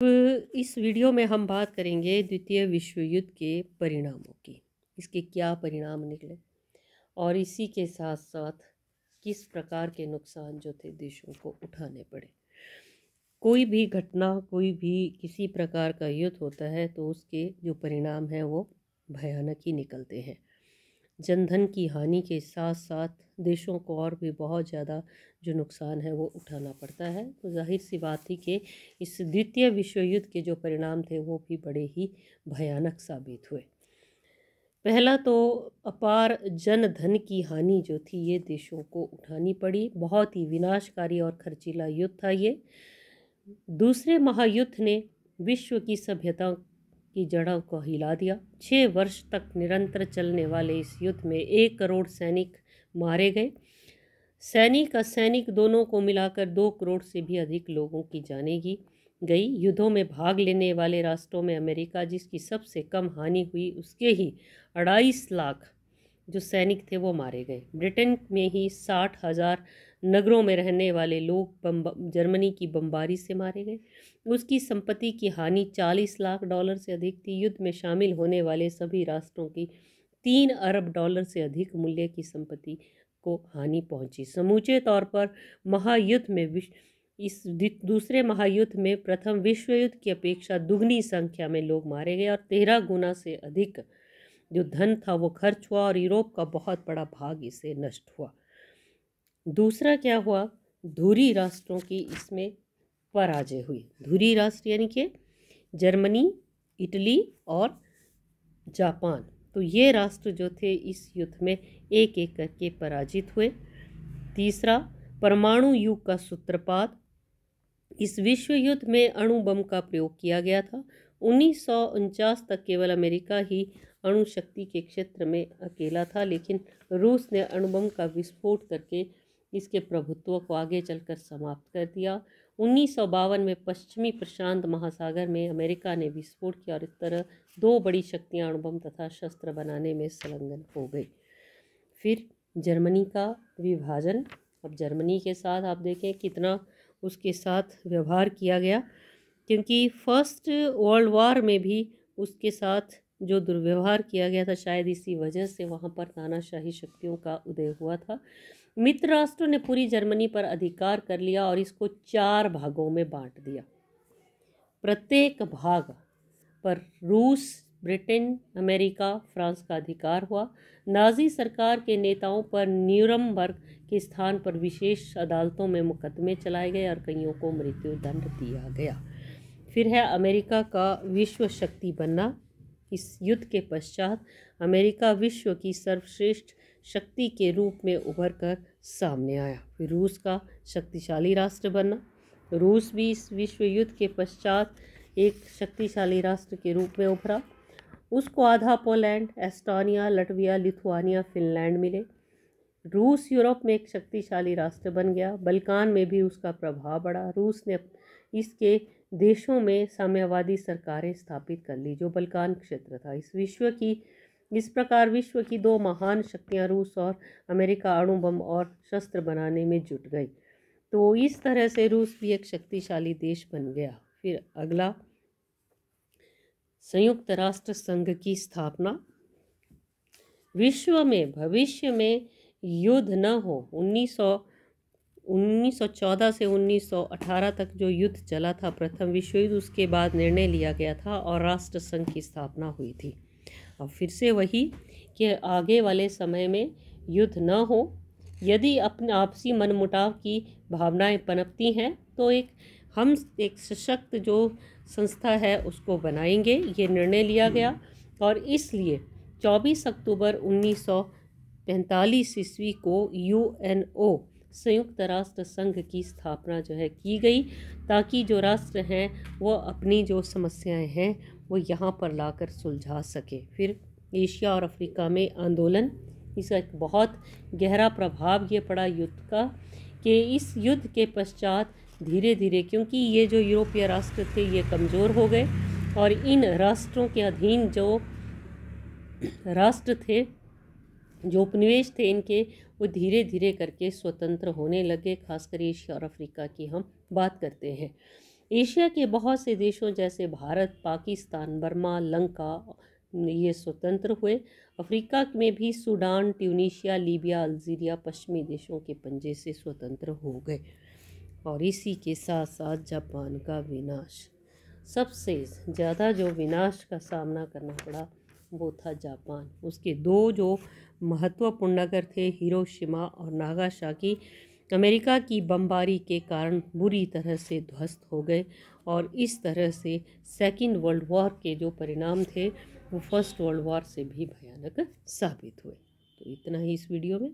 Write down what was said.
इस वीडियो में हम बात करेंगे द्वितीय विश्व युद्ध के परिणामों की। इसके क्या परिणाम निकले और इसी के साथ साथ किस प्रकार के नुकसान जो थे देशों को उठाने पड़े। कोई भी घटना, कोई भी किसी प्रकार का युद्ध होता है तो उसके जो परिणाम हैं वो भयानक ही निकलते हैं। जनधन की हानि के साथ साथ देशों को और भी बहुत ज़्यादा जो नुकसान है वो उठाना पड़ता है। तो जाहिर सी बात थी कि इस द्वितीय विश्व युद्ध के जो परिणाम थे वो भी बड़े ही भयानक साबित हुए। पहला तो अपार जनधन की हानि जो थी ये देशों को उठानी पड़ी। बहुत ही विनाशकारी और खर्चीला युद्ध था ये। दूसरे महायुद्ध ने विश्व की सभ्यता की जड़ों को हिला दिया। 6 वर्ष तक निरंतर चलने वाले इस युद्ध में 1 करोड़ सैनिक मारे गए। सैनिक असैनिक दोनों को मिलाकर 2 करोड़ से भी अधिक लोगों की जानें गई। युद्धों में भाग लेने वाले राष्ट्रों में अमेरिका, जिसकी सबसे कम हानि हुई, उसके ही 2.5 लाख जो सैनिक थे वो मारे गए। ब्रिटेन में ही 60,000 नगरों में रहने वाले लोग जर्मनी की बमबारी से मारे गए। उसकी संपत्ति की हानि 40 लाख डॉलर से अधिक थी। युद्ध में शामिल होने वाले सभी राष्ट्रों की 3 अरब डॉलर से अधिक मूल्य की संपत्ति को हानि पहुंची। समूचे तौर पर महायुद्ध में इस दूसरे महायुद्ध में प्रथम विश्व युद्ध की अपेक्षा दुगनी संख्या में लोग मारे गए और 13 गुना से अधिक जो धन था वो खर्च हुआ और यूरोप का बहुत बड़ा भाग इससे नष्ट हुआ। दूसरा क्या हुआ, धुरी राष्ट्रों की इसमें पराजय हुई। धुरी राष्ट्र यानी कि जर्मनी, इटली और जापान, तो ये राष्ट्र जो थे इस युद्ध में एक एक करके पराजित हुए। तीसरा, परमाणु युग का सूत्रपात। इस विश्व युद्ध में अणु बम का प्रयोग किया गया था। 1949 तक केवल अमेरिका ही अणु शक्ति के क्षेत्र में अकेला था, लेकिन रूस ने अणुबम का विस्फोट करके इसके प्रभुत्व को आगे चलकर समाप्त कर दिया। 1952 में पश्चिमी प्रशांत महासागर में अमेरिका ने विस्फोट किया और इस तरह 2 बड़ी शक्तियां अणुबम तथा शस्त्र बनाने में संलग्न हो गई। फिर जर्मनी का विभाजन। अब जर्मनी के साथ आप देखें कितना उसके साथ व्यवहार किया गया, क्योंकि फर्स्ट वर्ल्ड वॉर में भी उसके साथ जो दुर्व्यवहार किया गया था, शायद इसी वजह से वहाँ पर तानाशाही शक्तियों का उदय हुआ था। मित्र राष्ट्रों ने पूरी जर्मनी पर अधिकार कर लिया और इसको 4 भागों में बांट दिया। प्रत्येक भाग पर रूस, ब्रिटेन, अमेरिका, फ्रांस का अधिकार हुआ। नाजी सरकार के नेताओं पर न्यूरमबर्ग के स्थान पर विशेष अदालतों में मुकदमे चलाए गए और कईयों को मृत्युदंड दिया गया। फिर है अमेरिका का विश्व शक्ति बनना। इस युद्ध के पश्चात अमेरिका विश्व की सर्वश्रेष्ठ शक्ति के रूप में उभर कर सामने आया। फिर रूस का शक्तिशाली राष्ट्र बनना। रूस भी इस विश्व युद्ध के पश्चात एक शक्तिशाली राष्ट्र के रूप में उभरा। उसको आधा पोलैंड, एस्टोनिया, लटविया, लिथुआनिया, फिनलैंड मिले। रूस यूरोप में एक शक्तिशाली राष्ट्र बन गया। बल्कान में भी उसका प्रभाव बढ़ा। रूस ने इसके देशों में साम्यवादी सरकारें स्थापित कर ली, जो बल्कान क्षेत्र था। इस प्रकार विश्व की 2 महान शक्तियां रूस और अमेरिका अणु बम और शस्त्र बनाने में जुट गई। तो इस तरह से रूस भी एक शक्तिशाली देश बन गया। फिर अगला, संयुक्त राष्ट्र संघ की स्थापना। विश्व में भविष्य में युद्ध न हो, 1914 से 1918 तक जो युद्ध चला था, प्रथम विश्व युद्ध, उसके बाद निर्णय लिया गया था और राष्ट्र संघ की स्थापना हुई थी। अब फिर से वही कि आगे वाले समय में युद्ध न हो, यदि अपने आपसी मनमुटाव की भावनाएं पनपती हैं तो हम एक सशक्त जो संस्था है उसको बनाएंगे, ये निर्णय लिया गया। और इसलिए 24 अक्टूबर 1945 ईस्वी को UNO संयुक्त राष्ट्र संघ की स्थापना जो है की गई, ताकि जो राष्ट्र हैं वो अपनी जो समस्याएं हैं वो यहाँ पर लाकर सुलझा सके। फिर एशिया और अफ्रीका में आंदोलन। इसका एक बहुत गहरा प्रभाव ये पड़ा युद्ध का, कि इस युद्ध के पश्चात धीरे धीरे, क्योंकि ये जो यूरोपीय राष्ट्र थे ये कमज़ोर हो गए और इन राष्ट्रों के अधीन जो राष्ट्र थे, जो उपनिवेश थे इनके, वो धीरे धीरे करके स्वतंत्र होने लगे। खासकर एशिया और अफ्रीका की हम बात करते हैं। एशिया के बहुत से देशों जैसे भारत, पाकिस्तान, बर्मा, लंका ये स्वतंत्र हुए। अफ्रीका में भी सूडान, ट्यूनीशिया, लीबिया, अल्जीरिया पश्चिमी देशों के पंजे से स्वतंत्र हो गए। और इसी के साथ साथ जापान का विनाश, सबसे ज़्यादा जो विनाश का सामना करना पड़ा वो था जापान। उसके दो जो महत्वपूर्ण नगर थे, हिरोशिमा और नागासाकी, अमेरिका की बमबारी के कारण बुरी तरह से ध्वस्त हो गए। और इस तरह से सेकेंड वर्ल्ड वॉर के जो परिणाम थे वो फर्स्ट वर्ल्ड वॉर से भी भयानक साबित हुए। तो इतना ही इस वीडियो में।